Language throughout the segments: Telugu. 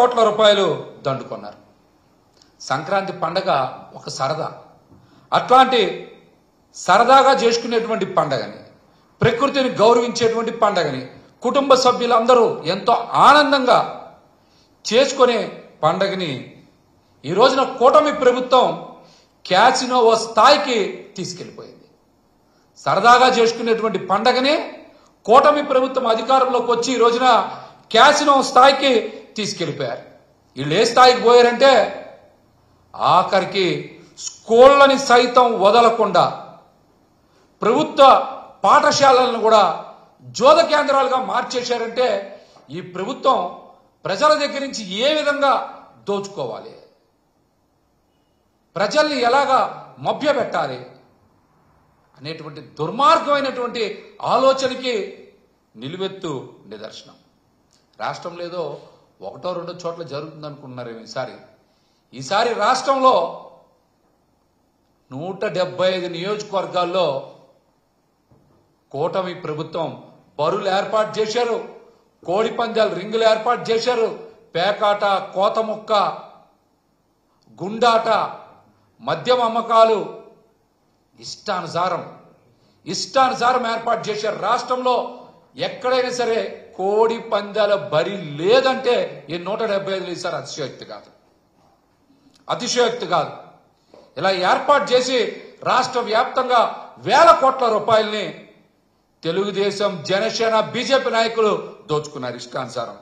కోట్ల రూపాయలు దండుకున్నారు. సంక్రాంతి పండగ ఒక సరదా, అట్లాంటి సరదాగా చేసుకునేటువంటి పండగని, ప్రకృతిని గౌరవించేటువంటి పండగని కుటుంబ సభ్యులందరూ ఎంతో ఆనందంగా చేసుకునే పండగని ఈ రోజున కూటమి ప్రభుత్వం క్యాసినో స్థాయికి తీసుకెళ్లిపోయింది. సరదాగా చేసుకునేటువంటి పండగని కూటమి ప్రభుత్వం అధికారంలోకి వచ్చి ఈ రోజున క్యాసినో స్థాయికి తీసుకెళ్లిపోయారు. వీళ్ళు ఏ స్థాయికి పోయారంటే ఆఖరికి స్కూళ్ళని సైతం వదలకుండా ప్రభుత్వ పాఠశాలలను కూడా జోద కేంద్రాలుగా మార్చేశారంటే ఈ ప్రభుత్వం ప్రజల దగ్గర నుంచి ఏ విధంగా దోచుకోవాలి, ప్రజల్ని ఎలాగా మభ్యపెట్టాలి అనేటువంటి దుర్మార్గమైనటువంటి ఆలోచనకి నిలువెత్తు నిదర్శనం. రాష్ట్రంలో ఏదో ఒకటో రెండో చోట్ల జరుగుతుంది అనుకుంటున్నారు. ఈసారి రాష్ట్రంలో 175 నియోజకవర్గాల్లో కూటమి ప్రభుత్వం బరులు ఏర్పాటు చేశారు, కోడి పందాలు రింగులు ఏర్పాటు చేశారు, పేకాట, కోతముక్క, గుండాట, మద్యం అమ్మకాలు ఇష్టానుసారం ఏర్పాటు చేశారు. రాష్ట్రంలో ఎక్కడైనా సరే కోడి పందాల బరి లేదంటే ఈ 175 ఈసారి అతిశయోక్తి కాదు. ఇలా ఏర్పాటు చేసి రాష్ట్ర వ్యాప్తంగా వేల కోట్ల రూపాయల్ని తెలుగుదేశం, జనసేన, బీజేపీ నాయకులు దోచుకున్నారు ఇష్టానుసారం.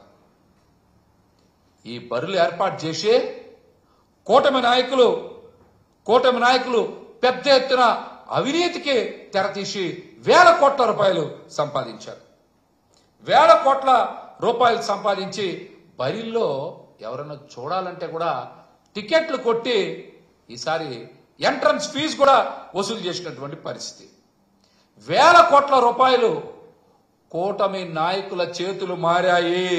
ఈ బరులు ఏర్పాటు చేసి కూటమి నాయకులు పెద్ద ఎత్తున అవినీతికి తెరతీసి వేల కోట్ల రూపాయలు సంపాదించారు. వేల కోట్ల రూపాయలు సంపాదించి బరిల్లో ఎవరైనా చూడాలంటే కూడా టికెట్లు కొట్టి ఈసారి ఎంట్రన్స్ ఫీజు కూడా వసూలు చేసినటువంటి పరిస్థితి. వేల కోట్ల రూపాయలు కూటమి నాయకుల చేతులు మారాయి.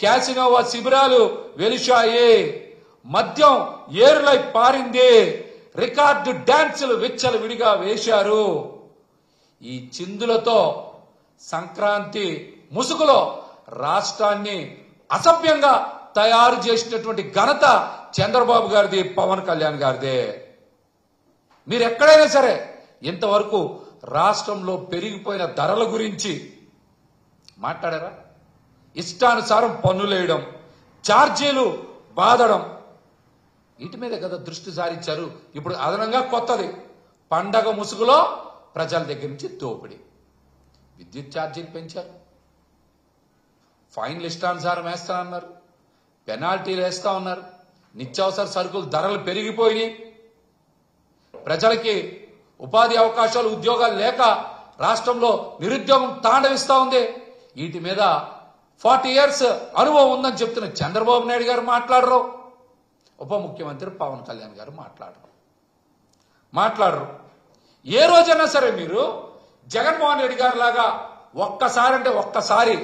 క్యాసినో శిబిరాలు వెలిశాయి, మద్యం ఏరులై పారింది, రికార్డు డాన్సులు విచ్చలు విడిగా వేశారు. ఈ చిందులతో సంక్రాంతి ముసుగులో రాష్ట్రాన్ని అసభ్యంగా తయారు చేసినటువంటి ఘనత చంద్రబాబు గారిది, పవన్ కళ్యాణ్ గారిదే. మీరు ఎక్కడైనా సరే ఇంతవరకు రాష్ట్రంలో పెరిగిపోయిన ధరల గురించి మాట్లాడారా? ఇష్టానుసారం పన్నులేయడం, ఛార్జీలు బాదడం, వీటి మీద కదా దృష్టి సారించారు. ఇప్పుడు అదనంగా కొత్తది పండగ ముసుగులో ప్రజల దగ్గర నుంచి దోపిడీ. విద్యుత్ ఛార్జీలు పెంచారు, ఫైన్లు ఇష్టానుసారం వేస్తానన్నారు, పెనాల్టీలు వేస్తా ఉన్నారు, నిత్యావసర సరుకులు ధరలు పెరిగిపోయినాయి, ప్రజలకి ఉపాధి అవకాశాలు, ఉద్యోగాలు లేక రాష్ట్రంలో నిరుద్యోగం తాండవిస్తా ఉంది. వీటి మీద 40 years అనుభవం ఉందని చెప్తున్న చంద్రబాబు నాయుడు గారు మాట్లాడరు, ఉప ముఖ్యమంత్రి పవన్ కళ్యాణ్ గారు మాట్లాడరు. ఏ రోజైనా సరే మీరు జగన్మోహన్ రెడ్డి గారి లాగా ఒక్కసారి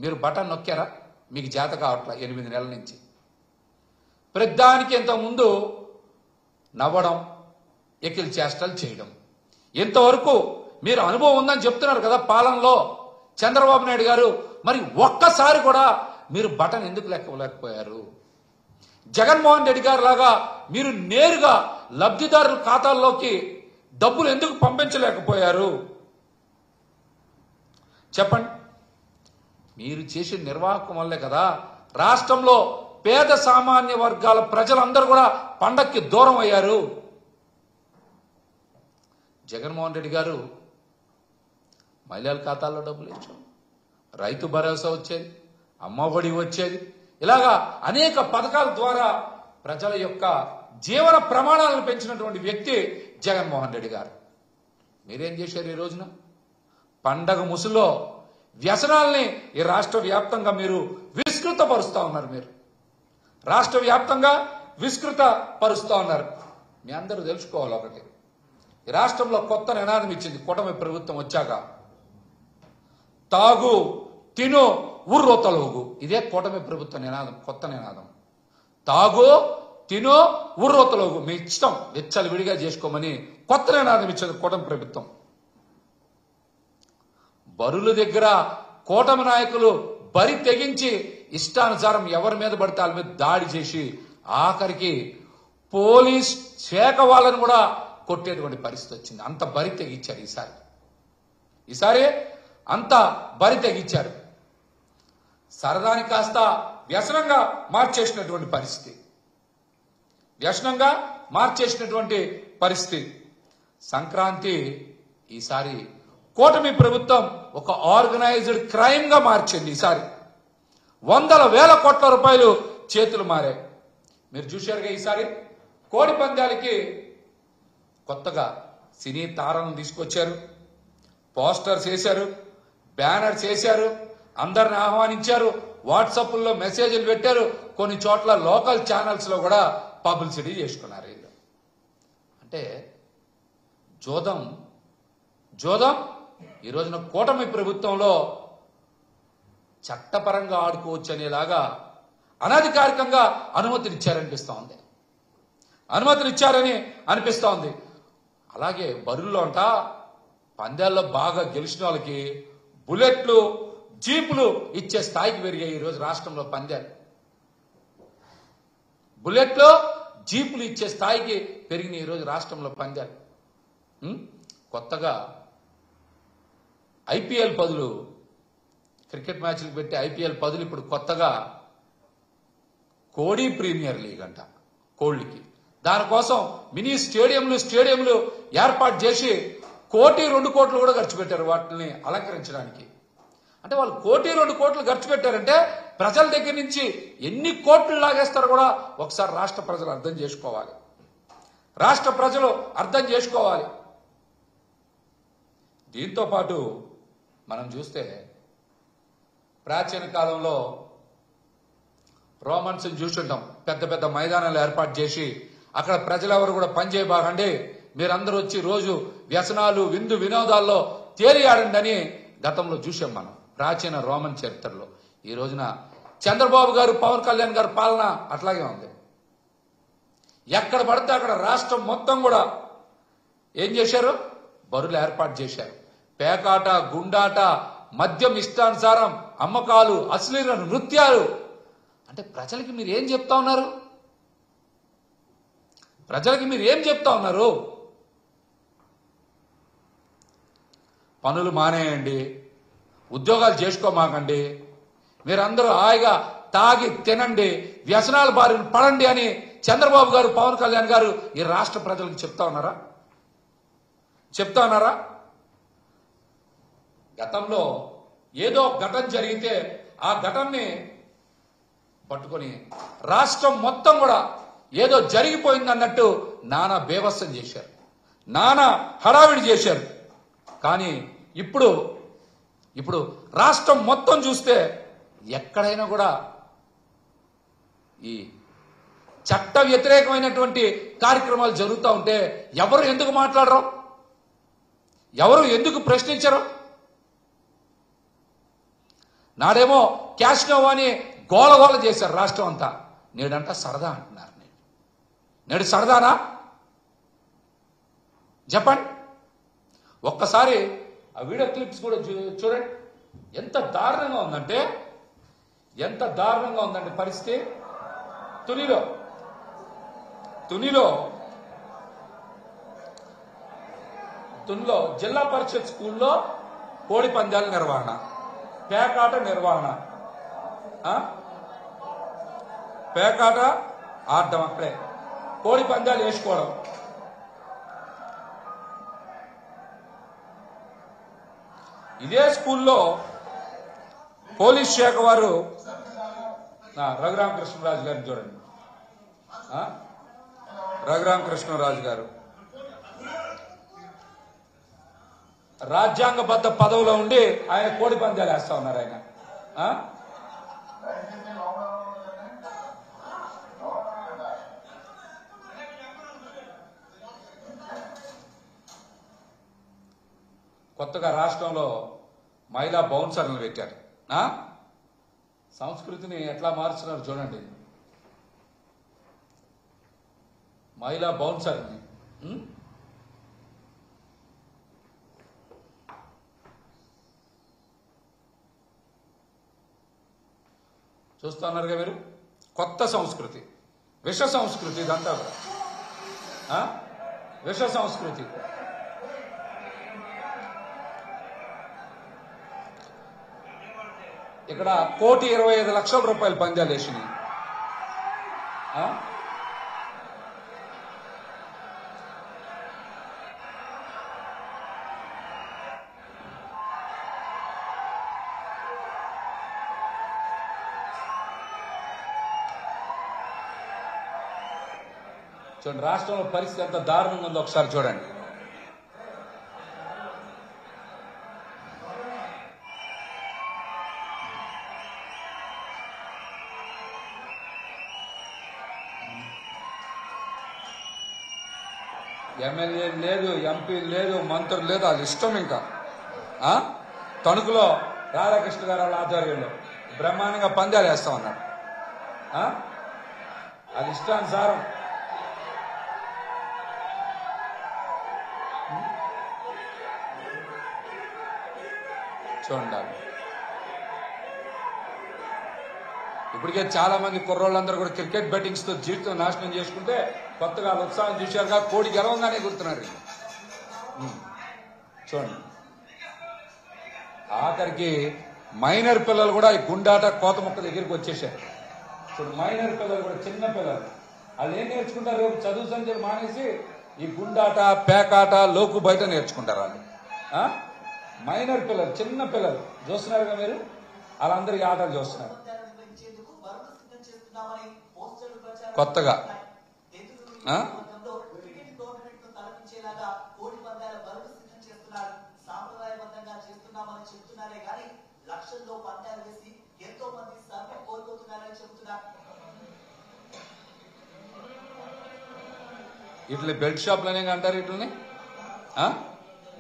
మీరు బటన్ నొక్కారా? మీకు చేత కావట్లా 8 నెలల నుంచి. ప్రతిదానికి ఇంతకుముందు నవ్వడం, ఎకిల్ చేష్టలు చేయడం. ఇంతవరకు మీరు అనుభవం ఉందని చెప్తున్నారు కదా పాలనలో చంద్రబాబు నాయుడు గారు, మరి ఒక్కసారి కూడా మీరు బటన్ ఎందుకు లెక్కలేకపోయారు? జగన్మోహన్ రెడ్డి గారు లాగా మీరు నేరుగా లబ్ధిదారుల ఖాతాల్లోకి డబ్బులు ఎందుకు పంపించలేకపోయారు? చెప్పండి. మీరు చేసిన నిర్వాహకం వల్లే కదా రాష్ట్రంలో పేద సామాన్య వర్గాల ప్రజలందరూ కూడా పండక్కి దూరం అయ్యారు. జగన్మోహన్ రెడ్డి గారు మహిళల ఖాతాల్లో డబ్బులు ఇచ్చాం, రైతు భరోసా వచ్చేది, అమ్మఒడి వచ్చేది, ఇలాగా అనేక పథకాల ద్వారా ప్రజల యొక్క జీవన ప్రమాణాలను పెంచినటువంటి వ్యక్తి జగన్మోహన్ రెడ్డి గారు. మీరేం చేశారు? ఈ రోజున పండగ ముసులో వ్యసనాల్ని ఈ రాష్ట్ర వ్యాప్తంగా మీరు విస్తృతపరుస్తా ఉన్నారు. రాష్ట్ర వ్యాప్తంగా విస్తృతపరుస్తా ఉన్నారు. మీ అందరూ తెలుసుకోవాలి ఒకటి, ఈ రాష్ట్రంలో కొత్త నినాదం ఇచ్చింది కూటమి ప్రభుత్వం వచ్చాక. తాగు, తిను, ఉర్రొతలోగు. ఇదే కూటమి ప్రభుత్వ నినాదం, కొత్త నినాదం. తాగు, తిను, ఉర్రొతలోగు, మీ ఇష్టం, వెచ్చలు విడిగా చేసుకోమని కొత్త నినాదం ఇచ్చింది కూటమి ప్రభుత్వం. బరుల దగ్గర కూటమి నాయకులు బరి తెగించి ఇష్టానుసారం ఎవరి మీద పడితే వాళ్ళ మీద దాడి చేసి ఆఖరికి పోలీస్ శాఖ వాళ్ళని కూడా కొట్టేటువంటి పరిస్థితి వచ్చింది. అంత బరి తెగించారు ఈసారి అంత బరి తెగించారు. సరదాని కాస్త వ్యసనంగా మార్చేసినటువంటి పరిస్థితి. సంక్రాంతి ఈసారి కూటమి ప్రభుత్వం ఒక ఆర్గనైజ్డ్ క్రైమ్ గా మార్చింది. ఈసారి వందల వేల కోట్ల రూపాయలు చేతులు మారాయి. మీరు చూశారుగా, ఈసారి కోడి పందాలకి కొత్తగా సినీ తారలను తీసుకొచ్చారు, పోస్టర్స్ వేశారు, బ్యానర్స్ వేశారు, అందరిని ఆహ్వానించారు, వాట్సాప్లో మెసేజ్లు పెట్టారు, కొన్ని చోట్ల లోకల్ ఛానల్స్ లో కూడా పబ్లిసిటీ చేసుకున్నారు. వీళ్ళు అంటే జోదం ఈ రోజున కూటమి ప్రభుత్వంలో చట్టపరంగా ఆడుకోవచ్చు అనేలాగా అనధికారికంగా అనుమతినిచ్చారని అనిపిస్తోంది. అలాగే బరుల్లో పందాల్లో బాగా గెలిచిన వాళ్ళకి బుల్లెట్లు, జీపులు ఇచ్చే స్థాయికి పెరిగాయి. ఈరోజు రాష్ట్రంలో పందాలు బుల్లెట్లు, జీపులు ఇచ్చే స్థాయికి పెరిగిన ఈరోజు రాష్ట్రంలో పందాలు. కొత్తగా ఐపీఎల్ పదులు, క్రికెట్ మ్యాచ్లు పెట్టి ఐపీఎల్ పదులు ఇప్పుడు కొత్తగా కోడి ప్రీమియర్ లీగ్ అంట కోళ్లకి. దానికోసం మినీ స్టేడియంలు ఏర్పాటు చేసి 1-2 కోట్లు కూడా ఖర్చు పెట్టారు వాటిని అలంకరించడానికి. అంటే వాళ్ళు 1-2 కోట్లు ఖర్చు పెట్టారంటే ప్రజల దగ్గర నుంచి ఎన్ని కోట్లు లాగేస్తారో కూడా ఒకసారి రాష్ట్ర ప్రజలు అర్థం చేసుకోవాలి. దీంతో పాటు మనం చూస్తే ప్రాచీన కాలంలో రోమన్స్ చూస్తుంటాం. పెద్ద పెద్ద మైదానాలు ఏర్పాటు చేసి అక్కడ ప్రజలెవరు కూడా పనిచేయబాగండి, మీరందరూ వచ్చి రోజు వ్యసనాలు, విందు వినోదాల్లో తేలియాడండి అని గతంలో చూసాం మనం ప్రాచీన రోమన్ చరిత్రలో. ఈ రోజున చంద్రబాబు గారు, పవన్ కళ్యాణ్ గారు పాలన అట్లాగే ఉంది. ఎక్కడ పడితే అక్కడ రాష్ట్రం మొత్తం కూడా ఏం చేశారు? బరులు ఏర్పాటు చేశారు. పేకాట, గుండాట, మద్యం ఇష్టానుసారం అమ్మకాలు, అశ్లీల నృత్యాలు. అంటే ప్రజలకి మీరు ఏం చెప్తా ఉన్నారు? పనులు మానేయండి, ఉద్యోగాలు చేసుకోమాకండి, మీరందరూ హాయిగా తాగి తినండి, వ్యసనాల బారిన పడండి అని చంద్రబాబు గారు, పవన్ కళ్యాణ్ గారు ఈ రాష్ట్ర ప్రజలకు చెప్తా ఉన్నారా? గతంలో ఏదో ఘటన జరిగితే ఆ ఘటనని పట్టుకొని రాష్ట్రం మొత్తం కూడా ఏదో జరిగిపోయిందన్నట్టు నానా బేభత్సం చేశారు, నానా హడావిడి చేశారు. కానీ ఇప్పుడు రాష్ట్రం మొత్తం చూస్తే ఎక్కడైనా కూడా ఈ చట్ట వ్యతిరేకమైనటువంటి కార్యక్రమాలు జరుగుతూ ఉంటే ఎవరు ఎందుకు మాట్లాడరు? ఎవరు ఎందుకు ప్రశ్నించరు? నాడేమో క్యాష్నో అని గోలగోల చేశారు రాష్ట్రం అంతా, నేడంట సరదా అంటున్నారు. నేడు సరదానా చెప్పండి? ఒక్కసారి ఆ వీడియో క్లిప్స్ కూడా చూడండి. ఎంత దారుణంగా ఉందంటే పరిస్థితి. తునిలో జిల్లా పరిషత్ స్కూల్లో కోడి పందాల నిర్వహణ, పేకాట నిర్వహణ, పేకాట ఆడడం, అక్కడే కోడి పందాలు వేసుకోవడం. ఇదే స్కూల్లో పోలీస్ శాఖ వారు రఘురామకృష్ణరాజు గారిని చూడండి. రఘురామకృష్ణరాజు గారు రాజ్యాంగబద్ధ పదవిలో ఉండి ఆయన కోడి పందాలు వేస్తా ఉన్నారు. ఆయన కొత్తగా రాష్ట్రంలో మహిళా బౌన్సర్లను పెట్టారు. సంస్కృతిని ఎట్లా మారుస్తున్నారు చూడండి. మహిళా బౌన్సర్ని చూస్తా ఉన్నారుగా మీరు. కొత్త సంస్కృతి, విష సంస్కృతి ఇదంతా కూడా. విష సంస్కృతి. ఇక్కడ 1,25,00,000 రూపాయలు పందాలు వేసినాయి. చూడండి రాష్ట్రంలో పరిస్థితి ఎంత దారుణంగా ఉందో ఒకసారి చూడండి. ఎమ్మెల్యే లేదు, ఎంపీ లేదు, మంత్రులు లేదు, అది ఇష్టం. ఇంకా తణుకులో రాధాకృష్ణ గారు వాళ్ళ ఆధ్వర్యంలో బ్రహ్మాండంగా పందాలు వేస్తా ఉన్నాడు. అది ఇష్టానుసారం. చూడండి ఇప్పటికే చాలా మంది కుర్రోళ్ళందరూ కూడా క్రికెట్ బెట్టింగ్స్ తో జీవితం నాశనం చేసుకుంటే కొత్తగా ఉత్సాహం చూశారుగా, కోడి గెలవంగానే గుర్తున్నారు. చూడండి ఆఖరికి మైనర్ పిల్లలు కూడా ఈ గుండాట కోత మొక్క దగ్గరికి వచ్చేసారు. చూడండి మైనర్ పిల్లలు కూడా, చిన్న పిల్లలు, వాళ్ళు ఏం నేర్చుకుంటారు? రేపు చదువు సంఖ్యలు మానేసి ఈ గుండాట, పేకాట, లోకు బయట నేర్చుకుంటారు వాళ్ళు. మైనర్ పిల్లలు, చిన్న పిల్లలు చూస్తున్నారుగా మీరు, వాళ్ళందరికీ ఆటలు చూస్తున్నారు కొత్తగా. ఇట్లా బెల్ట్ షాప్లనే అంటారు, ఇట్లని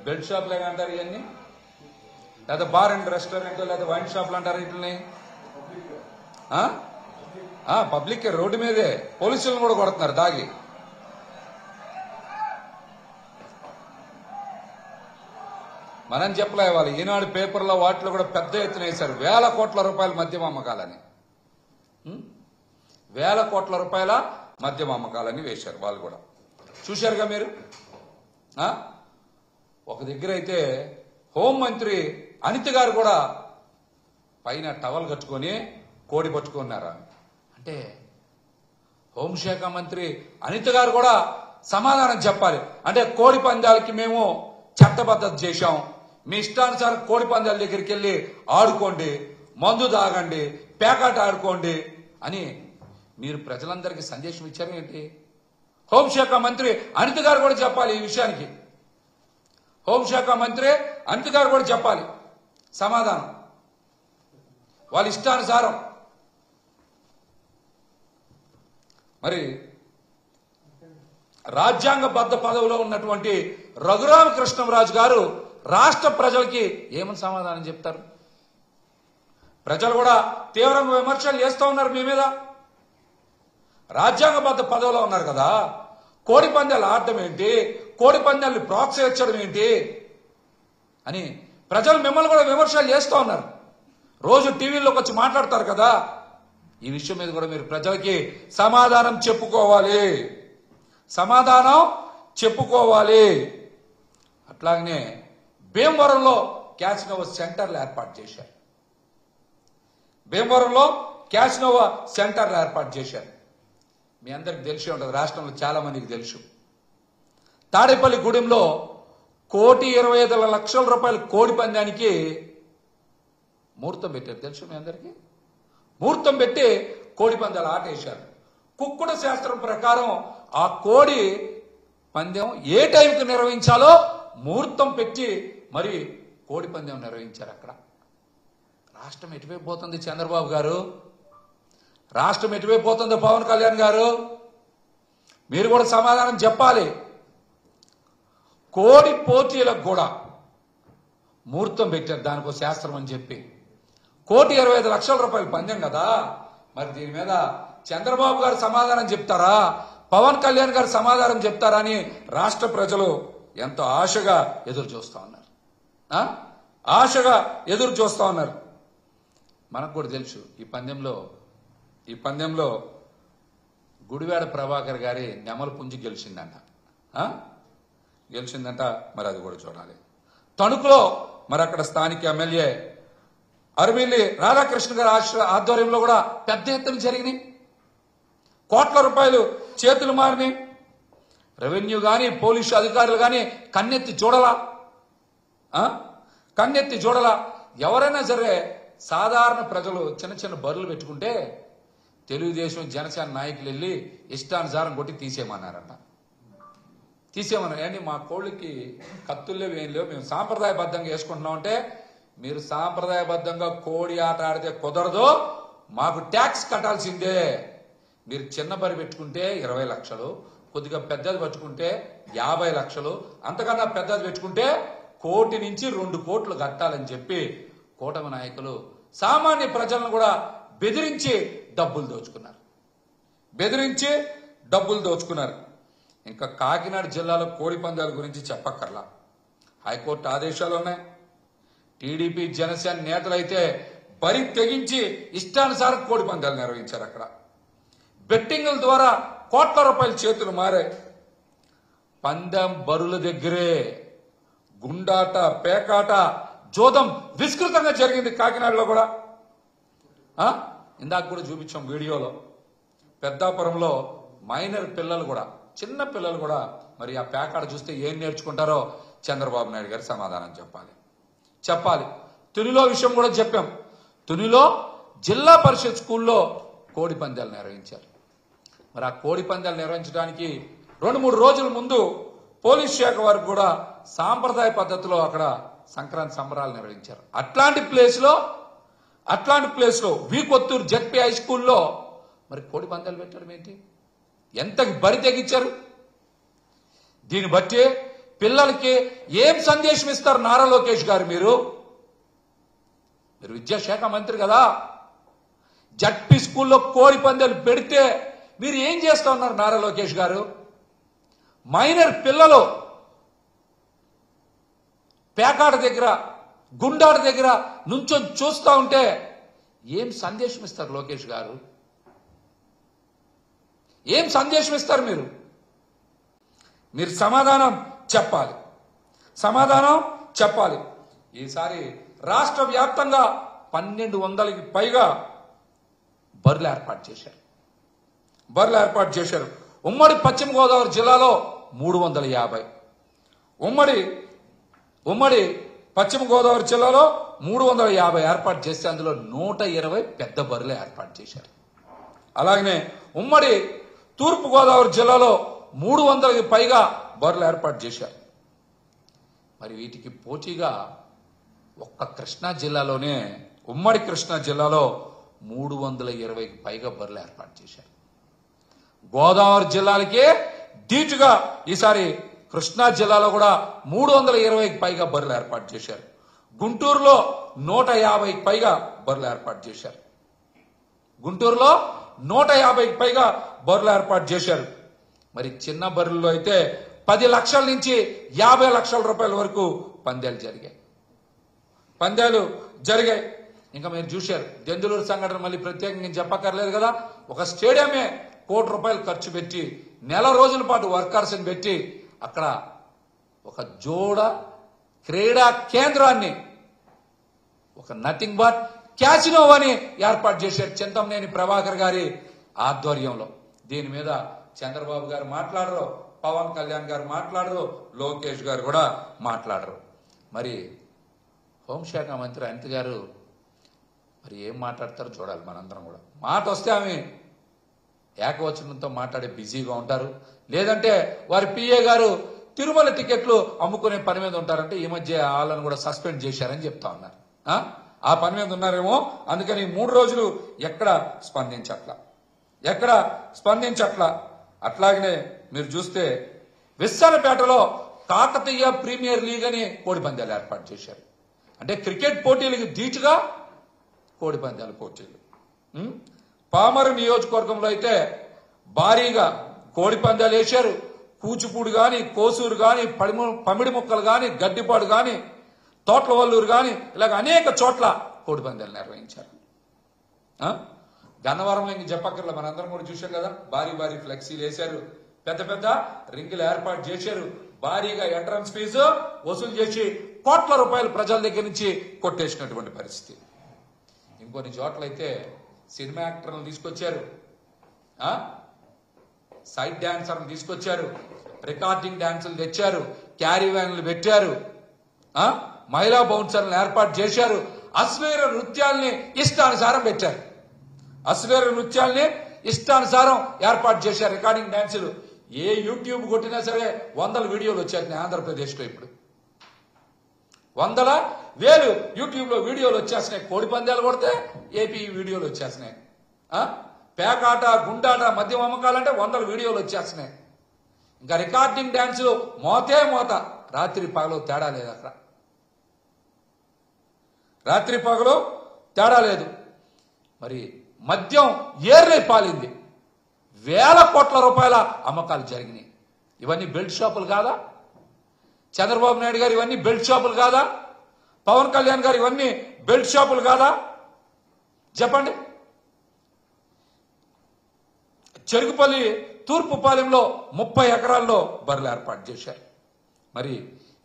బెల్ట్ షాప్లే అంటారు ఇవన్నీ, లేదా బార్ అండ్ రెస్టారెంట్ లేదా వైన్ షాప్లు అంటారు ఇట్లని. పబ్లిక్ రోడ్డు మీదే పోలీసులను కూడా కొడుతున్నారు దాగి. మనం చెప్పలే వాళ్ళు ఈనాడు పేపర్లో వాటిలో కూడా పెద్ద ఎత్తున వేశారు. 1,000 కోట్ల రూపాయల మద్యం అమ్మకాలని, 1,000 కోట్ల రూపాయల మద్యం అమ్మకాలని వేశారు వాళ్ళు కూడా. చూశారుగా మీరు. ఒక దగ్గర అయితే హోంమంత్రి అనిత గారు కూడా పైన టవల్ కట్టుకొని కోడి పట్టుకున్నారా అంటే, హోంశాఖ మంత్రి అనిత గారు కూడా సమాధానం చెప్పాలి. అంటే కోడి పందాలకి మేము చట్టబద్ధత చేశాం, మీ ఇష్టానుసారం కోడి పందాల దగ్గరికి వెళ్ళి ఆడుకోండి, మందు తాగండి, పేకాట ఆడుకోండి అని మీరు ప్రజలందరికీ సందేశం ఇచ్చారు ఏంటి? హోంశాఖ మంత్రి అనిత గారు కూడా చెప్పాలి ఈ విషయానికి. హోంశాఖ మంత్రి అనిత గారు కూడా చెప్పాలి సమాధానం. వాళ్ళ ఇష్టానుసారం. మరి రాజ్యాంగబద్ధ పదవిలో ఉన్నటువంటి రఘురామకృష్ణంరాజు గారు రాష్ట్ర ప్రజలకి ఏమని సమాధానం చెప్తారు? ప్రజలు కూడా తీవ్రంగా విమర్శలు చేస్తూ ఉన్నారు మీ మీద. రాజ్యాంగబద్ధ పదవిలో ఉన్నారు కదా, కోడి పందాలు ఆడటం ఏంటి, కోడి పందాలను ప్రోత్సహించడం ఏంటి అని ప్రజలు మిమ్మల్ని కూడా విమర్శలు చేస్తూ ఉన్నారు. రోజు టీవీలోకి వచ్చి మాట్లాడతారు కదా. ఈ విషయం మీద కూడా మీరు ప్రజలకి సమాధానం చెప్పుకోవాలి, సమాధానం చెప్పుకోవాలి. అట్లాగనే భీమవరంలో క్యాసినోవా సెంటర్లు ఏర్పాటు చేశారు. భీమవరంలో క్యాసినోవా సెంటర్లు ఏర్పాటు చేశారు. మీ అందరికి తెలిసి ఉంటుంది, రాష్ట్రంలో చాలా మందికి తెలుసు. తాడేపల్లి గూడెంలో 1,25,00,000 రూపాయల కోడి పందానికి ముహూర్తం పెట్టారు. తెలుసు మీ అందరికీ. ముహూర్తం పెట్టి కోడి పందాలు ఆట వేశారు. కుక్కుడ శాస్త్రం ప్రకారం ఆ కోడి పందెం ఏ టైంకి నిర్వహించాలో ముహూర్తం పెట్టి మరి కోడి పందెం నిర్వహించారు. అక్కడ రాష్ట్రం ఎటువైపు పోతుంది చంద్రబాబు గారు? రాష్ట్రం ఎటువైపు పోతుందో పవన్ కళ్యాణ్ గారు? మీరు కూడా సమాధానం చెప్పాలి. కోడి పోటీలకు కూడా ముహూర్తం పెట్టారు, దానికో శాస్త్రం అని చెప్పి. 1,25,00,000 రూపాయలు పందెం కదా. మరి దీని మీద చంద్రబాబు గారు సమాధానం చెప్తారా, పవన్ కళ్యాణ్ గారు సమాధానం చెప్తారా అని రాష్ట్ర ప్రజలు ఎంతో ఆశగా ఎదురు చూస్తా ఉన్నారు. ఆశగా ఎదురు చూస్తా ఉన్నారు. మనకు కూడా తెలుసు ఈ పందెంలో ఈ పందెంలో గుడివాడ ప్రభాకర్ గారి నెమల పుంజి గెలిచిందంట. మరి అది కూడా చూడాలి. తణుకులో మరి అక్కడ స్థానిక ఎమ్మెల్యే అరవిల్లి రాధాకృష్ణ గారి ఆధ్వర్యంలో కూడా పెద్ద ఎత్తున జరిగినాయి. కోట్ల రూపాయలు చేతులు మారినాయి. రెవెన్యూ గాని పోలీసు అధికారులు గాని కన్నెత్తి చూడలా. ఎవరైనా సరే సాధారణ ప్రజలు చిన్న చిన్న బరులు పెట్టుకుంటే తెలుగుదేశం జనసేన నాయకులు వెళ్ళి ఇష్టానుసారం కొట్టి తీసేయమన్నారంట. ఏంటి మా కోళ్ళకి కత్తుల్లేవు ఏం లేవు, మేము సాంప్రదాయబద్ధంగా వేసుకుంటున్నాం అంటే, మీరు సాంప్రదాయబద్ధంగా కోడి ఆట ఆడితే కుదరదు, మాకు ట్యాక్స్ కట్టాల్సిందే. మీరు చిన్న బరి పెట్టుకుంటే 20 లక్షలు, కొద్దిగా పెద్దది పెట్టుకుంటే 50 లక్షలు, అంతకన్నా పెద్దది పెట్టుకుంటే 1 కోటి నుంచి 2 కోట్లు కట్టాలని చెప్పి కూటమి నాయకులు సామాన్య ప్రజలను కూడా బెదిరించి డబ్బులు దోచుకున్నారు. ఇంకా కాకినాడ జిల్లాలో కోడి పందాల గురించి చెప్పక్కర్లా. హైకోర్టు ఆదేశాలు ఉన్నాయి. టీడీపీ జనసేన నేతలైతే బరి తెగించి ఇష్టానుసారం కోడి పందాలు నిర్వహించారు. అక్కడ బెట్టింగుల ద్వారా కోట్ల రూపాయల చేతులు మారాయి. పందెం బరుల దగ్గరే గుండాట, పేకాట, జోదం విస్తృతంగా జరిగింది కాకినాడలో కూడా. ఇందాక కూడా చూపించాం వీడియోలో. పెద్దాపురంలో మైనర్ పిల్లలు కూడా, చిన్న పిల్లలు కూడా మరి ఆ పేకాట చూస్తే ఏం నేర్చుకుంటారో చంద్రబాబు నాయుడు గారు సమాధానం చెప్పాలి. తునిలో విషయం కూడా చెప్పాం. తునిలో జిల్లా పరిషత్ స్కూల్లో కోడి పందాలు నిర్వహించారు. మరి ఆ కోడి పందాలు నిర్వహించడానికి 2-3 రోజుల ముందు పోలీస్ శాఖ వారు కూడా సాంప్రదాయ పద్ధతిలో అక్కడ సంక్రాంతి సంబరాలు నిర్వహించారు. అట్లాంటి ప్లేస్ లో వి కొత్తూరు జెడ్పీ హై స్కూల్లో మరి కోడి పందాలు పెట్టడం ఏంటి? ఎంత బరి తెగించారు? దీన్ని బట్టి పిల్లలకి ఏం సందేశం ఇస్తారు నారా లోకేష్ గారు? మీరు విద్యాశాఖ మంత్రి కదా. జడ్పీ స్కూల్లో కోడి పందాలు పెడితే మీరు ఏం చేస్తా ఉన్నారు నారా లోకేష్ గారు? మైనర్ పిల్లలు పేకాట దగ్గర, గుండాట దగ్గర నుంచొని చూస్తా ఉంటే ఏం సందేశం ఇస్తారు లోకేష్ గారు? ఏం సందేశం ఇస్తారు మీరు సమాధానం చెప్పాలి. ఈసారి రాష్ట్ర వ్యాప్తంగా 1200కి పైగా బర్రెలు ఏర్పాటు చేశారు. ఉమ్మడి పశ్చిమ గోదావరి జిల్లాలో 350, ఉమ్మడి పశ్చిమ గోదావరి జిల్లాలో 350 ఏర్పాటు చేస్తే అందులో 120 పెద్ద బర్రెలు ఏర్పాటు చేశారు. అలాగనే ఉమ్మడి తూర్పు గోదావరి జిల్లాలో 300కి పైగా బర్రెలు ఏర్పాటు చేశారు. మరి వీటికి పోటీగా ఒక్క కృష్ణా జిల్లాలోనే, ఉమ్మడి కృష్ణా జిల్లాలో 320కి పైగా బర్రెలు ఏర్పాటు చేశారు. గోదావరి జిల్లాలకే ధీటుగా ఈసారి కృష్ణా జిల్లాలో కూడా 320కి పైగా బర్రెలు ఏర్పాటు చేశారు. గుంటూరులో 150కి పైగా బర్రెలు ఏర్పాటు చేశారు. మరి చిన్న బర్రెల్లో అయితే 10 లక్షల నుంచి 50 లక్షల రూపాయల వరకు పందాలు జరిగాయి. ఇంకా మీరు చూశారు దెందులూరు సంఘటన, మళ్ళీ ప్రత్యేకంగా చెప్పక్కర్లేదు కదా. ఒక స్టేడియమే 1 కోటి రూపాయలు ఖర్చు పెట్టి నెల రోజుల పాటు వర్కర్స్ని పెట్టి అక్కడ ఒక జోడ క్రీడా కేంద్రాన్ని, ఒక నథింగ్ బట్ క్యాసినో అని ఏర్పాటు చేశారు చింతమనేని ప్రభాకర్ గారి ఆధ్వర్యంలో. దీని మీద చంద్రబాబు గారు మాట్లాడరు, పవన్ కళ్యాణ్ గారు మాట్లాడరు, లోకేష్ గారు కూడా మాట్లాడరు. మరి హోంశాఖ మంత్రి అనిత గారు మరి ఏం మాట్లాడతారో చూడాలి మనందరం కూడా. మాట వస్తే ఆమె ఏకవచనంతో మాట్లాడే బిజీగా ఉంటారు, లేదంటే వారి పిఏ గారు తిరుమల టికెట్లు అమ్ముకునే పని మీద ఉంటారంటే ఈ మధ్య వాళ్ళని కూడా సస్పెండ్ చేశారని చెప్తా ఉన్నారు. ఆ పని మీద ఉన్నారేమో, అందుకని 3 రోజులు ఎక్కడ స్పందించట్లా. అట్లాగనే మీరు చూస్తే విశాఖపేటలో కాకతీయ ప్రీమియర్ లీగ్ అని కోడి పందాలు ఏర్పాటు చేశారు. అంటే క్రికెట్ పోటీలకు ధీటుగా కోడి పందాల పోటీలు. పామరు నియోజకవర్గంలో అయితే భారీగా కోడి పందాలు వేశారు. కూచిపూడి గాని, కోసూరు గాని, పమిడి ముక్కలు గాని, గడ్డిపాడు గాని, తోట్లవల్లూరు గాని, ఇలాగ అనేక చోట్ల కోడి పందాలు నిర్వహించారు. గన్నవరంలో ఇంక చెప్పక్కర్లా, మనందరం కూడా చూశాం కదా. భారీ భారీ ఫ్లెక్సీలు వేశారు, పెద్ద పెద్ద రింగులు ఏర్పాటు చేశారు, భారీగా ఎంట్రన్స్ ఫీజు వసూలు చేసి కోట్ల రూపాయలు ప్రజల దగ్గర నుంచి కొట్టేసినటువంటి పరిస్థితి. ఇంకొన్ని చోట్లయితే సినిమా యాక్టర్లను తీసుకొచ్చారు, సైడ్ డాన్సర్లు తీసుకొచ్చారు, రికార్డింగ్ డాన్సులు తెచ్చారు, క్యారీ వ్యాన్లు పెట్టారు, మహిళా బౌన్సర్లను ఏర్పాటు చేశారు, అశ్లీల నృత్యాల్ని ఇష్టానుసారం పెట్టారు, అశ్లీల నృత్యాల్ని ఇష్టానుసారం ఏర్పాటు చేశారు, రికార్డింగ్ డాన్సులు. ఏ యూట్యూబ్ కొట్టినా సరే వందల వీడియోలు వచ్చేస్తున్నాయి ఆంధ్రప్రదేశ్లో. ఇప్పుడు వందల వేలు యూట్యూబ్ లో వీడియోలు వచ్చేస్తున్నాయి. కోడి పందాలు కొడితే ఏపీ వీడియోలు వచ్చేస్తున్నాయి, పేకాట గుండాట మద్యం అమ్మకాలంటే వందల వీడియోలు వచ్చేస్తున్నాయి. ఇంకా రికార్డింగ్ డాన్సులు మోతే మోత, రాత్రి పగలు తేడా లేదు, అక్కడ రాత్రి పగలు తేడా లేదు. మరి మద్యం ఏర్లై పాలింది, వేల కోట్ల రూపాయల అమ్మకాలు జరిగినాయి. ఇవన్నీ బెల్ట్ షాపులు కాదా? చంద్రబాబు నాయుడు గారు ఇవన్నీ బెల్ట్ షాపులు కాదా? పవన్ కళ్యాణ్ గారు ఇవన్నీ బెల్ట్ షాపులు కాదా? చెప్పండి. చెరుగుపల్లి తూర్పుపాలెంలో 30 ఎకరాల్లో బర్రెలు ఏర్పాటు చేశారు. మరి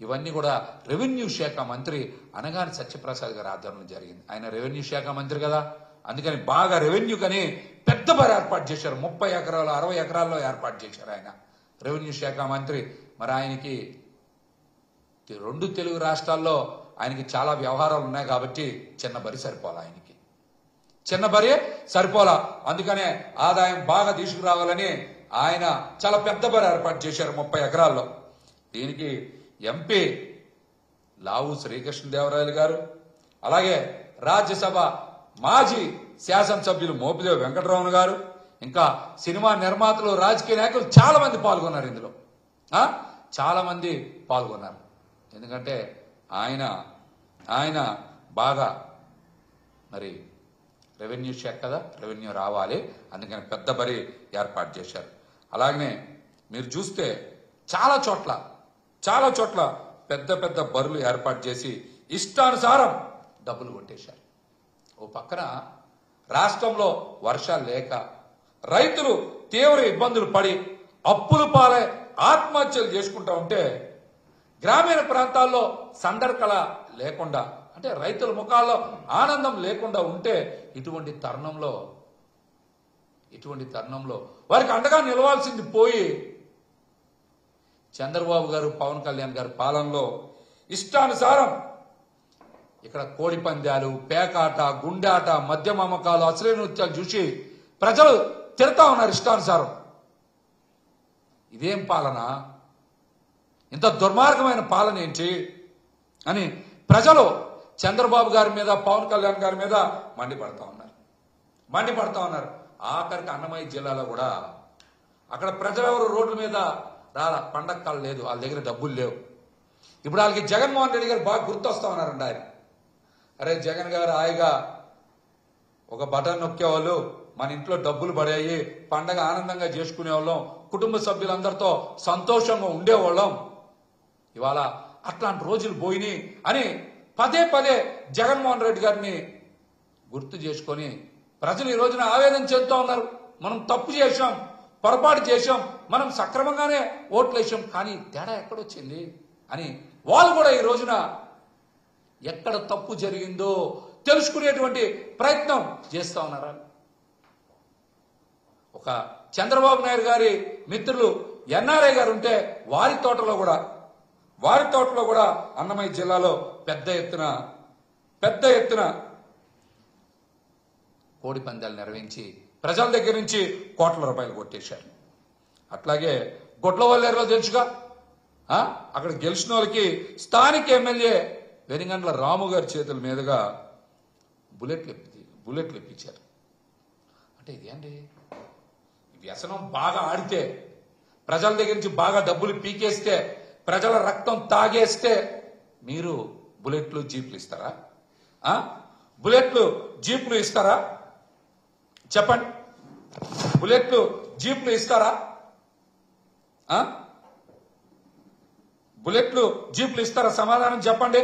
ఇవన్నీ కూడా రెవెన్యూ శాఖ మంత్రి అనగాని సత్యప్రసాద్ గారి ఆధ్వర్యంలో జరిగింది. ఆయన రెవెన్యూ శాఖ మంత్రి కదా, అందుకని బాగా రెవెన్యూ కని పెద్ద బర్రె ఏర్పాటు చేశారు. 30 ఎకరాలు 60 ఎకరాల్లో ఏర్పాటు చేశారు ఆయన రెవెన్యూ శాఖ మంత్రి. మరి ఆయనకి 2 తెలుగు రాష్ట్రాల్లో ఆయనకి చాలా వ్యవహారాలు ఉన్నాయి కాబట్టి చిన్న బరి సరిపోలా, ఆయనకి చిన్న బరి సరిపోలా. అందుకనే ఆదాయం బాగా తీసుకురావాలని ఆయన చాలా పెద్ద బరి ఏర్పాటు చేశారు 30 ఎకరాల్లో. దీనికి ఎంపీ లావు శ్రీకృష్ణదేవరాయలు గారు, అలాగే రాజ్యసభ మాజీ శాసనసభ్యులు మోపిదేవి వెంకటరమణ గారు, ఇంకా సినిమా నిర్మాతలు, రాజకీయ నాయకులు చాలా మంది పాల్గొన్నారు. ఇందులో చాలా మంది పాల్గొన్నారు. ఎందుకంటే ఆయన బాగా మరి రెవెన్యూ శాఖ కదా, రెవెన్యూ రావాలి, అందుకని పెద్ద బరి ఏర్పాటు చేశారు. అలాగనే మీరు చూస్తే చాలా చోట్ల పెద్ద పెద్ద బరులు ఏర్పాటు చేసి ఇష్టానుసారం డబ్బులు కొట్టేశారు. ఓ పక్కన రాష్ట్రంలో వర్షాలు లేక రైతులు తీవ్ర ఇబ్బందులు పడి అప్పులు పాలై ఆత్మహత్యలు చేసుకుంటా ఉంటే, గ్రామీణ ప్రాంతాల్లో సందర్కల లేకుండా, అంటే రైతుల ముఖాల్లో ఆనందం లేకుండా ఉంటే, ఇటువంటి తరుణంలో వారికి అండగా నిలవాల్సింది పోయి చంద్రబాబు గారు, పవన్ కళ్యాణ్ గారి పాలనలో ఇష్టానుసారం ఇక్కడ కోడి పందాలు, పేకాట, గుండాట, మద్యం అమ్మకాలు, అశ్లీల నృత్యాలు చూసి ప్రజలు తిడతా ఉన్నారు ఇష్టానుసారం. ఇదేం పాలన? ఇంత దుర్మార్గమైన పాలన ఏంటి అని ప్రజలు చంద్రబాబు గారి మీద, పవన్ కళ్యాణ్ గారి మీద మండిపడతా ఉన్నారు. ఆఖరికి అన్నమయ్య జిల్లాలో కూడా అక్కడ ప్రజలెవరు రోడ్ల మీద రాలా, పండగ కాలు లేదు, వాళ్ళ దగ్గర డబ్బులు లేవు. ఇప్పుడు వాళ్ళకి జగన్మోహన్ రెడ్డి గారు బాగా గుర్తొస్తా ఉన్నారండి. ఆయన, అరే జగన్ గారు హాయిగా ఒక బటన్ నొక్కేవాళ్ళు, మన ఇంట్లో డబ్బులు పడాయి, పండగ ఆనందంగా చేసుకునేవాళ్ళం, కుటుంబ సభ్యులందరితో సంతోషంగా ఉండేవాళ్ళం, ఇవాళ అట్లాంటి రోజులు పోయినాయి అని పదే జగన్మోహన్ రెడ్డి గారిని గుర్తు చేసుకొని ప్రజలు ఈ రోజున ఆవేదన చెందుతూ ఉన్నారు. మనం తప్పు చేశాం, పొరపాటు చేశాం, మనం సక్రమంగానే ఓట్లు వేసాం, కానీ తేడా ఎక్కడొచ్చింది అని వాళ్ళు కూడా ఈ రోజున ఎక్కడ తప్పు జరిగిందో తెలుసుకునేటువంటి ప్రయత్నం చేస్తూ ఉన్నారా. ఒక చంద్రబాబు నాయుడు గారి మిత్రులు ఎన్ఆర్ఐ గారు ఉంటే వారి తోటలో కూడా అన్నమయ్య జిల్లాలో పెద్ద ఎత్తున కోడి పందాలు నిర్వహించి ప్రజల దగ్గర నుంచి కోట్ల రూపాయలు కొట్టేశారు. అట్లాగే గొడ్లవల్లేరులో తెలుసుగా, అక్కడ గెలిచిన వాళ్ళకి స్థానిక ఎమ్మెల్యే వెనిగండ్ల రాము గారి చేతుల మీదుగా బుల్లెట్లు ఇప్పించారు. అంటే ఇదేంటి, వ్యసనం బాగా ఆడితే, ప్రజల దగ్గర నుంచి బాగా డబ్బులు పీకేస్తే, ప్రజల రక్తం తాగేస్తే మీరు బుల్లెట్లు జీప్లు ఇస్తారా? బుల్లెట్లు జీప్లు ఇస్తారా? చెప్పండి, బుల్లెట్లు జీప్లు ఇస్తారా? బుల్లెట్లు జీప్లు ఇస్తారా? సమాధానం చెప్పండి.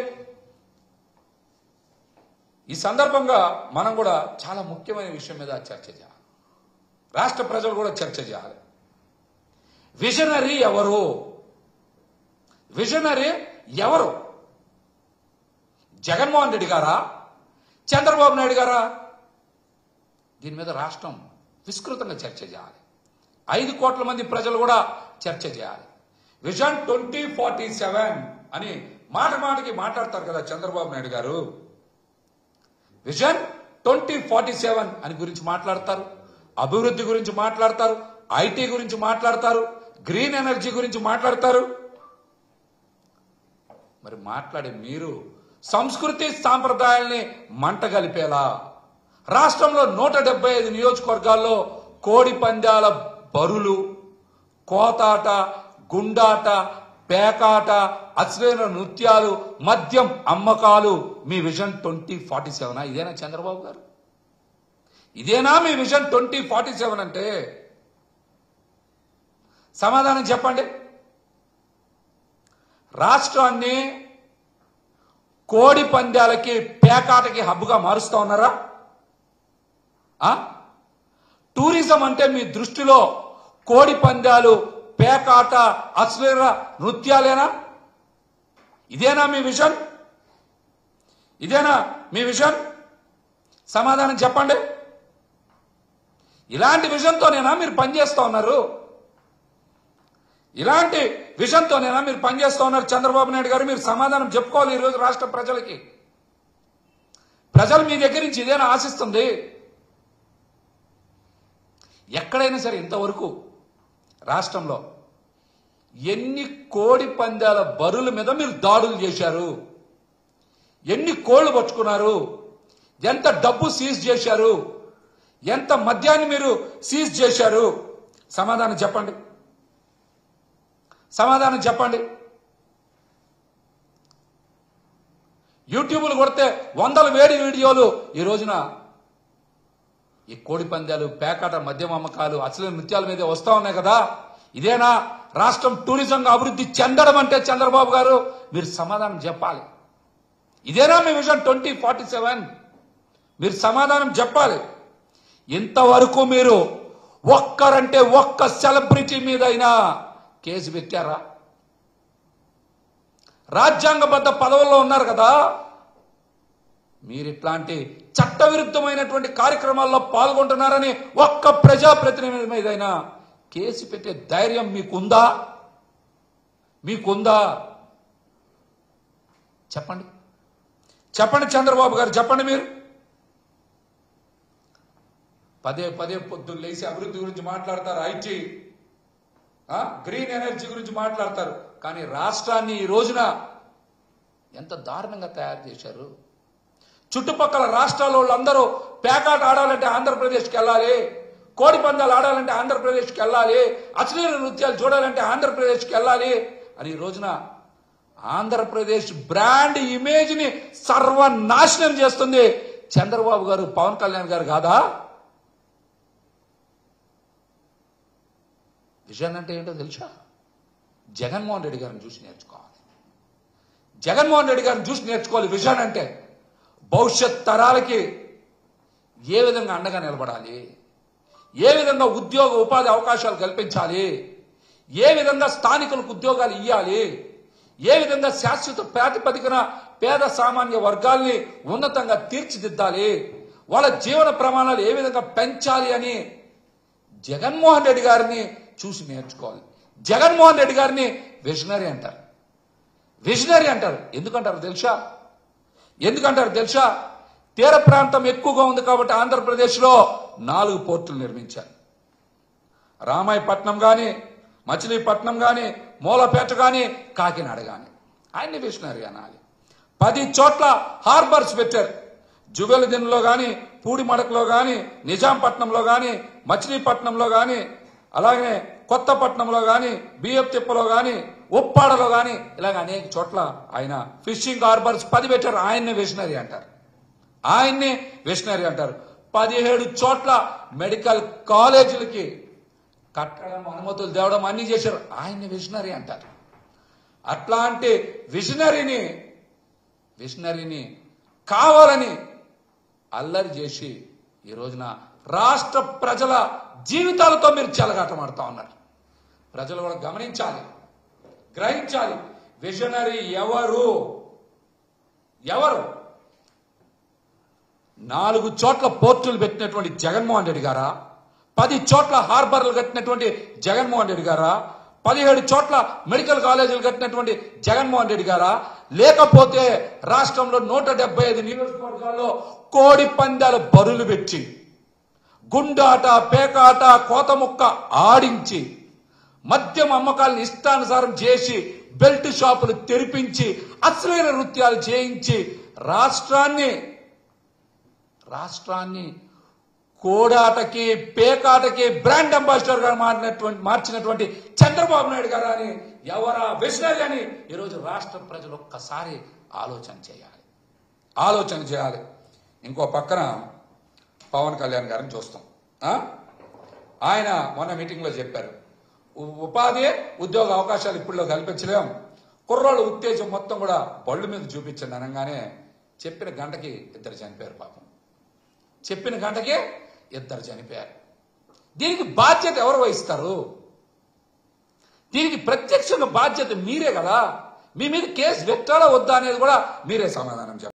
ఈ సందర్భంగా మనం కూడా చాలా ముఖ్యమైన విషయం మీద చర్చ చేయాలి. రాష్ట్ర ప్రజలు కూడా చర్చ చేయాలి. విజనరీ ఎవరు? విజనరీ ఎవరు? జగన్మోహన్ రెడ్డి గారా, చంద్రబాబు నాయుడు గారా? దీని మీద రాష్ట్రం విస్తృతంగా చర్చ చేయాలి. 5 కోట్ల మంది ప్రజలు కూడా చర్చ చేయాలి. విజన్ 2047 అని మాటికి మాట్లాడతారు కదా చంద్రబాబు నాయుడు గారు. విజన్ 2047 అని గురించి మాట్లాడతారు, అభివృద్ధి గురించి మాట్లాడతారు, ఐటీ గురించి మాట్లాడతారు, గ్రీన్ ఎనర్జీ గురించి మాట్లాడతారు. మరి మాట్లాడే మీరు సంస్కృతి సాంప్రదాయాల్ని మంటగలిపేలా రాష్ట్రంలో 175 నియోజకవర్గాల్లో కోడి పందాల బరులు, కోతాట, గుండాట, పేకాట, అశ్లీల నృత్యాలు, మద్యం అమ్మకాలు మీ విజన్ 2047. ఇదేనా చంద్రబాబు గారు? ఇదేనా మీ విజన్ 2047 అంటే? సమాధానం చెప్పండి. రాష్ట్రాన్ని కోడి పందాలకి, పేకాటకి హబ్గా మారుస్తా ఉన్నారా? టూరిజం అంటే మీ దృష్టిలో కోడి పందాలు, పేకాట, అశ్లీల నృత్యాలేనా? ఇదేనా మీ విజన్? ఇదేనా మీ విజన్? సమాధానం చెప్పండి. ఇలాంటి విజన్తోనేనా మీరు పనిచేస్తా ఉన్నారు? ఇలాంటి విజన్తోనేనా మీరు పనిచేస్తా ఉన్నారు? చంద్రబాబు నాయుడు గారు, మీరు సమాధానం చెప్పుకోవాలి ఈరోజు రాష్ట్ర ప్రజలకి. ప్రజలు మీ దగ్గర నుంచి ఇదేనా ఆశిస్తుంది? ఎక్కడైనా సరే ఇంతవరకు రాష్ట్రంలో ఎన్ని కోడి పందాల బరుల మీద మీరు దాడులు చేశారు? ఎన్ని కోళ్లు పట్టుకున్నారు? ఎంత డబ్బు సీజ్ చేశారు? ఎంత మద్యాన్ని మీరు సీజ్ చేశారు? సమాధానం చెప్పండి. సమాధానం చెప్పండి. యూట్యూబ్లు కొడితే 100 వేడి వీడియోలు ఈ రోజున ఈ కోడి పందాలు, పేకాట, మద్యం అమ్మకాలు, అసలు నృత్యాల మీద వస్తా ఉన్నాయి కదా. ఇదేనా రాష్ట్రం టూరిజంగా అభివృద్ధి చెందడం అంటే? చంద్రబాబు గారు, మీరు సమాధానం చెప్పాలి. ఇదేనా మీ విజన్ 2047? మీరు సమాధానం చెప్పాలి. ఇంతవరకు మీరు ఒక్కరంటే ఒక్క సెలబ్రిటీ మీద అయినా కేసు పెట్టారా? రాజ్యాంగబద్ధ పదవుల్లో ఉన్నారు కదా. మీరు ఇట్లాంటి చట్టవిరుద్ధమైనటువంటి కార్యక్రమాల్లో పాల్గొంటున్నారని ఒక్క ప్రజాప్రతినిధి మీదైనా కేసు పెట్టే ధైర్యం మీకుందా? మీకుందా? చెప్పండి. చెప్పండి చంద్రబాబు గారు, చెప్పండి. మీరు పదే పొద్దున్న లేచి అభివృద్ధి గురించి మాట్లాడతారు, ఐటీ, గ్రీన్ ఎనర్జీ గురించి మాట్లాడతారు. కానీ రాష్ట్రాన్ని ఈ రోజున ఎంత దారుణంగా తయారు చేశారు. చుట్టుపక్కల రాష్ట్రాల వాళ్ళందరూ పేకాట ఆడాలంటే ఆంధ్రప్రదేశ్కి వెళ్ళాలి, కోడి పందాలు ఆడాలంటే ఆంధ్రప్రదేశ్కి వెళ్ళాలి, అశ్లీల నృత్యాలు చూడాలంటే ఆంధ్రప్రదేశ్కి వెళ్ళాలి అని ఈ రోజున ఆంధ్రప్రదేశ్ బ్రాండ్ ఇమేజ్ ని సర్వనాశనం చేస్తుంది చంద్రబాబు గారు, పవన్ కళ్యాణ్ గారు కాదా? విజన్ అంటే ఏంటో తెలుసా? జగన్మోహన్ రెడ్డి గారిని చూసి నేర్చుకోవాలి. జగన్మోహన్ రెడ్డి గారిని చూసి నేర్చుకోవాలి. విజన్ అంటే భవిష్యత్ తరాలకి ఏ విధంగా అండగా నిలబడాలి, ఏ విధంగా ఉద్యోగ ఉపాధి అవకాశాలు కల్పించాలి, ఏ విధంగా స్థానికులకు ఉద్యోగాలు ఇవ్వాలి, ఏ విధంగా శాశ్వత ప్రాతిపదికన పేద సామాన్య వర్గాల్ని ఉన్నతంగా తీర్చిదిద్దాలి, వాళ్ళ జీవన ప్రమాణాలు ఏ విధంగా పెంచాలి అని జగన్మోహన్ రెడ్డి గారిని చూసి నేర్చుకోవాలి. జగన్మోహన్ రెడ్డి గారిని విజనరీ అంటారు. విజనరీ అంటారు. ఎందుకంటారు తెలుసా? తీర ప్రాంతం ఎక్కువగా ఉంది కాబట్టి ఆంధ్రప్రదేశ్లో 4 పోర్టులు నిర్మించారు. రామాయపట్నం కానీ, మచిలీపట్నం కానీ, మూలపేట కానీ, కాకినాడ కానీ. ఆయన్ని విజనరీ అనాలి. 10 చోట్ల హార్బర్స్ పెట్టారు. జువెల్దిన్లో కానీ, పూడిమడకలో కానీ, నిజాంపట్నంలో కానీ, మచిలీపట్నంలో కానీ, అలాగే కొత్తపట్నంలో కానీ, బియ్యపు తిప్పలో కానీ, ఉప్పాడలో కానీ, ఇలాగ అనేక చోట్ల ఆయన ఫిషింగ్ హార్బర్స్ 10 పెట్టారు. ఆయన్ని విజనరీ అంటారు. 17 చోట్ల మెడికల్ కాలేజీలకి కట్టడం, అనుమతులు తేవడం అన్ని చేశారు. ఆయన్ని విజనరీ అంటారు. అట్లాంటి విజనరీని కావాలని అల్లరి చేసి ఈ రోజున రాష్ట్ర ప్రజల జీవితాలతో మీరు చెలగాటమాడుతా ఉన్నారు. ప్రజలు కూడా గమనించాలి, గ్రహించాలి. విజనరీ ఎవరు? 4 చోట్ల పోర్టులు పెట్టినటువంటి జగన్మోహన్ రెడ్డి గారా? 10 చోట్ల హార్బర్లు కట్టినటువంటి జగన్మోహన్ రెడ్డి గారా? 17 చోట్ల మెడికల్ కాలేజీలు కట్టినటువంటి జగన్మోహన్ రెడ్డి గారా? లేకపోతే రాష్ట్రంలో 175 నియోజకవర్గాల్లో కోడి పందాల బరులు పెట్టి గుండాట, పేకాట, కోతముక్క ఆడించి మద్యం అమ్మకాలను ఇష్టానుసారం చేసి బెల్ట్ షాపులు తెరిపించి అశ్లీల నృత్యాలు చేయించి రాష్ట్రాన్ని కోడాటకి, పేకాటకి బ్రాండ్ అంబాసిడర్ గా మార్చినటువంటి చంద్రబాబు నాయుడు గారు అని ఎవరా విషయాలు అని ఈరోజు రాష్ట్ర ప్రజలు ఒక్కసారి ఆలోచన చేయాలి. ఇంకో పక్కన పవన్ కళ్యాణ్ గారిని చూస్తాం. ఆయన మొన్న మీటింగ్ లో చెప్పారు, ఉపాధి ఉద్యోగ అవకాశాలు ఇప్పుడులో కల్పించలేం, కుర్రోళ్ళ ఉత్తేజం మొత్తం కూడా బళ్ళు మీద చూపించండి అనగానే చెప్పిన గంటకి 2 చనిపోయారు. పాపం చెప్పిన గంటకే 2 చనిపోయారు. దీనికి బాధ్యత ఎవరు వహిస్తారు? దీనికి ప్రత్యక్షంగా బాధ్యత మీరే కదా. మీ మీద కేసు పెట్టాలా వద్దా అనేది కూడా మీరే సమాధానం చెప్పాలి.